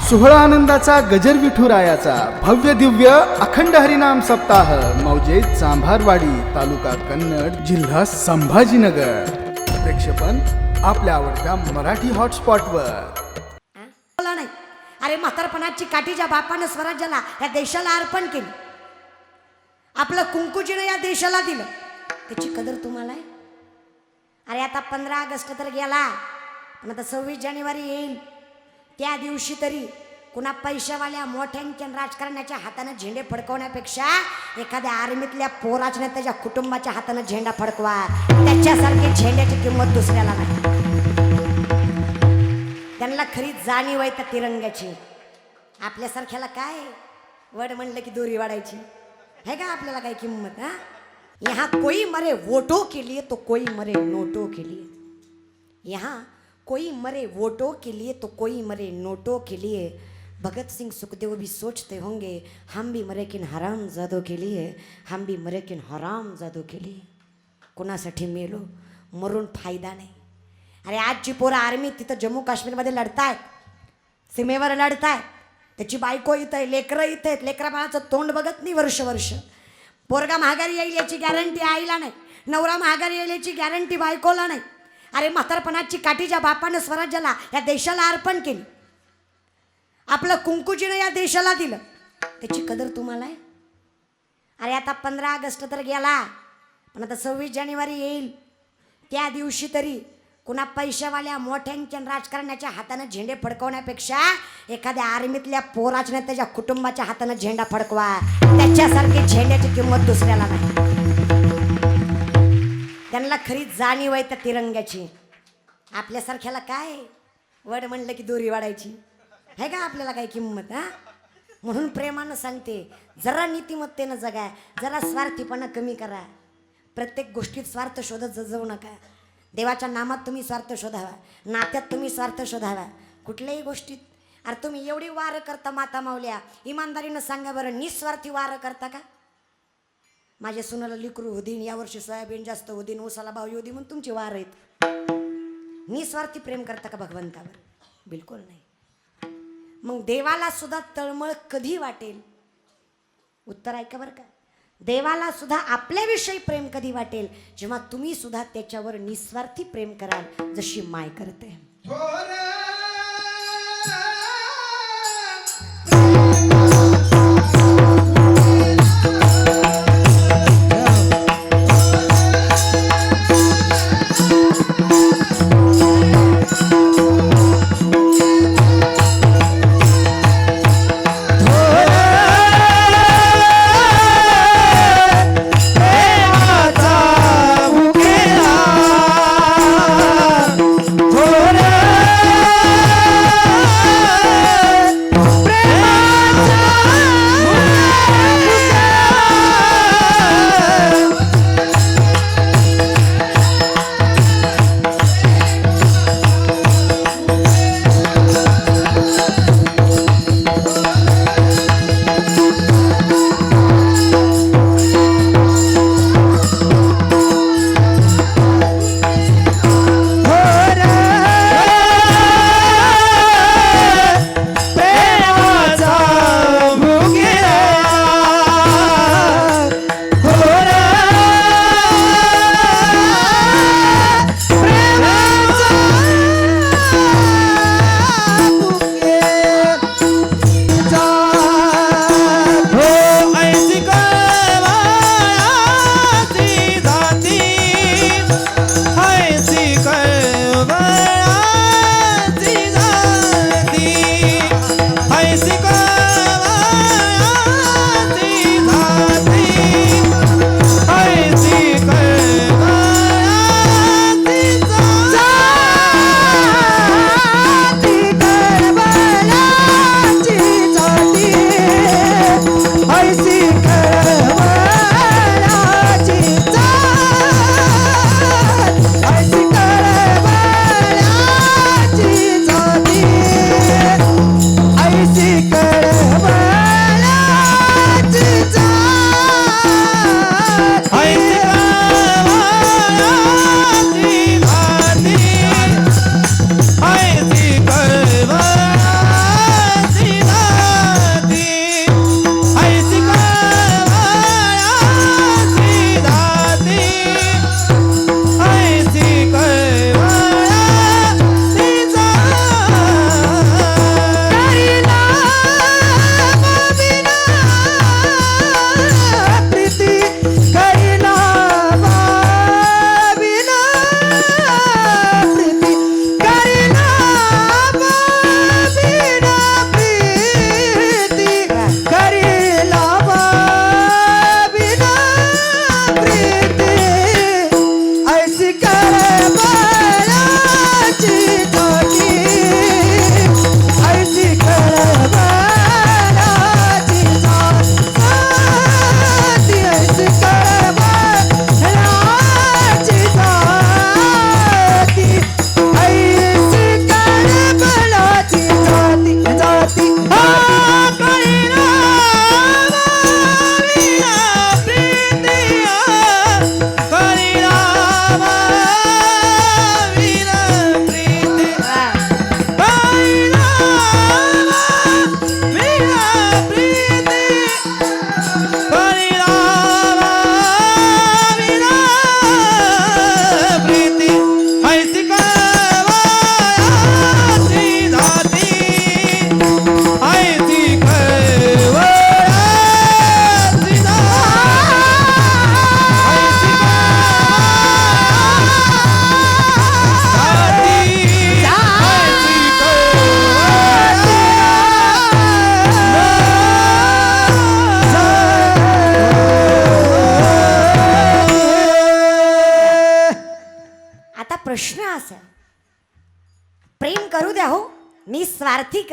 सोहळा आनंदाचा गजर विठुरायाचा भव्य दिव्य अखंड हरिनाम सप्ताह मौजे चांभारवाडी तालुका कन्नड जिल्हा संभाजीनगर. प्रेक्षेपण आपल्या आवडत्या मराठी हॉटस्पॉटवर. बोला नाही. अरे म्हातारपणाची काठी ज्या बापानं स्वराज्याला या देशाला अर्पण केली, आपलं कुंकुजीनं या देशाला दिलं, त्याची कदर तुम्हाला आहे? अरे आता 15 ऑगस्ट तर गेला, पण आता 26 जानेवारी येईल. त्या दिवशी तरी कुणा पैशावाल्या मोठ्यांच्या राजकारण्याच्या हातानं झेंडे फडकवण्यापेक्षा एखाद्या आर्मीतल्या पोराच्या त्याच्या कुटुंबाच्या हातानं झेंडा फडकवा. त्याच्यासारखी झेंड्याची किंमत दुसऱ्याला नाही. त्यांना खरी जाणीव आहे त्या तिरंग्याची. आपल्यासारख्याला काय वड म्हणलं की दोरी वाढायची है का? आपल्याला काय किंमत? हा, यहाँ कोई मरे वोटों के लिए तो कोई मरे नोटों के लिए. यहाँ कोई मरे वोटों के लिए तो कोई मरे नोटों के लिए. भगत सिंह सुखदेव भी सोचते होंगे हम भी मरे किन हराम जादों के लिए, हम भी मरे किन हराम जादों के लिए. कोणासाठी मेलो? मरून फायदा नाही. अरे आजची पोरं आर्मी तिथं जम्मू काश्मीरमध्ये लढतायत, सीमेवर लढतायत. त्याची बायको इथं आहे, लेकरं इथं आहेत. लेकरा बाळाचं तोंड बघत नाही वर्ष वर्ष. पोरगा महागारी येईल याची गॅरंटी आईला नाही, नवरा महागारी येईल याची गॅरंटी बायकोला नाही. अरे म्हातारपणाची काठी ज्या बापानं स्वराज्याला या देशाला अर्पण केली, आपलं कुंकुजीनं या देशाला दिलं, त्याची कदर तुम्हाला आहे? अरे आता 15 ऑगस्ट तर गेला, पण आता 26 जानेवारी येईल. त्या दिवशी तरी कुणा पैशावाल्या मोठ्यांच्या राजकारण्याच्या हातानं झेंडे फडकवण्यापेक्षा एखाद्या आर्मीतल्या पोराच्या त्याच्या कुटुंबाच्या हातानं झेंडा फडकवा. त्याच्यासारखी झेंड्याची किंमत दुसऱ्याला नाही. त्यांना खरी जाणीव आहे त्या तिरंग्याची. आपल्यासारख्याला काय वड म्हणलं की दोरी वाढायची है का? आपल्याला काय किंमत? हा, म्हणून प्रेमानं सांगते, जरा नीतिमत्तेनं जगा, जरा स्वार्थीपणा कमी करा. प्रत्येक गोष्टीत स्वार्थ शोधत जाऊ नका. देवाच्या नामात तुम्ही स्वार्थ शोधावा, नात्यात तुम्ही स्वार्थ शोधावा, कुठल्याही गोष्टीत. अरे तुम्ही एवढी वारं करता माता माऊल्या, इमानदारीनं सांगा बरं, निस्वार्थी वारं करता का? माझ्या सुनाला लिकरू होदीन, यावर्षी सोयाबीन जास्त होदीन, ऊसाला भाव येऊ दे म्हणून तुमची वार आहेत. निस्वार्थी प्रेम करता का भगवंतावर? बिलकुल नाही. मग देवाला सुद्धा तळमळ कधी वाटेल? उत्तर ऐका बरं का. देवाला सुद्धा आपल्याविषयी प्रेम कधी वाटेल? जेव्हा तुम्ही सुद्धा त्याच्यावर निस्वार्थी प्रेम कराल, जशी माय करते. Oh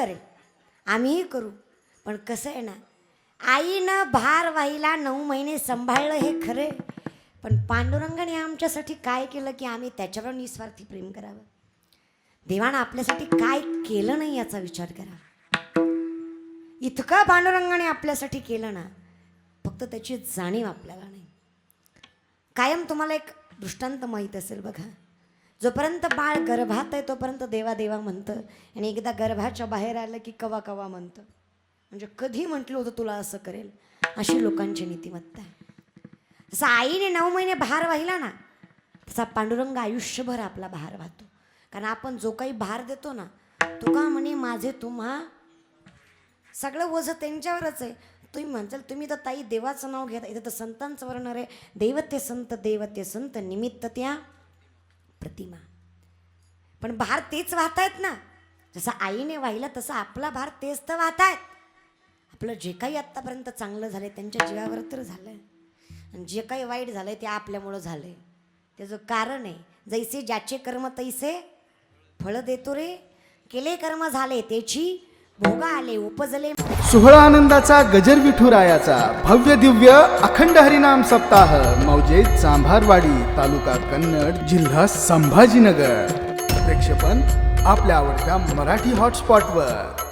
करेल, आम्हीही करू. पण कसं आहे ना, आईनं भार वाहिला 9 महिने सांभाळलं हे खरे, पण पांडुरंगाने आमच्यासाठी काय केलं की आम्ही त्याच्यावर निस्वार्थी प्रेम करावं. देवानं आपल्यासाठी काय केलं नाही याचा विचार करा. इतकं पांडुरंगाने आपल्यासाठी केलं ना, फक्त त्याची जाणीव आपल्याला नाही. कायम तुम्हाला एक दृष्टांत माहीत असेल बघा, जोपर्यंत बाळ गर्भात आहे तोपर्यंत देवा देवा म्हणतं, आणि एकदा गर्भाच्या बाहेर आलं की कवा कवा म्हणतं. म्हणजे कधी म्हटलं होतं तुला असं करेल, अशी लोकांची नीतिमत्ता आहे. जसं आईने 9 महिने भार वाहिला ना, तसा पांडुरंग आयुष्यभर आपला भार वाहतो. कारण आपण जो काही भार देतो ना, तो का म्हणे माझे तुम्हा सगळं ओझं त्यांच्यावरच आहे. तुम्ही म्हणताल तुम्ही तर ताई देवाचं नाव घेता, इथं तर संतांचं वर्णन आहे. दैवते संत निमित्त त्या प्रतिमा. पण भार तेच वाहतायत ना, जसं आईने वाहिला तसं आपला भार तेच तर वाहतायत. आपलं जे काही आत्तापर्यंत चांगलं झालंय त्यांच्या जीवावर तर झालंय, आणि जे काही वाईट झालंय ते आपल्यामुळं झालंय. त्याचं कारण आहे, जैसे ज्याचे कर्म तैसे फळ देतो रे. केले कर्म झाले त्याची भोगा आले उपजले. सोहळा आनंदाचा गजर विठुरायाचा भव्य दिव्य अखंड हरिनाम सप्ताह मौजे चांभारवाडी, तालुका कन्नड, जिल्हा संभाजीनगर. प्रेक्षेपण आपल्या आवडत्या मराठी हॉटस्पॉटवर.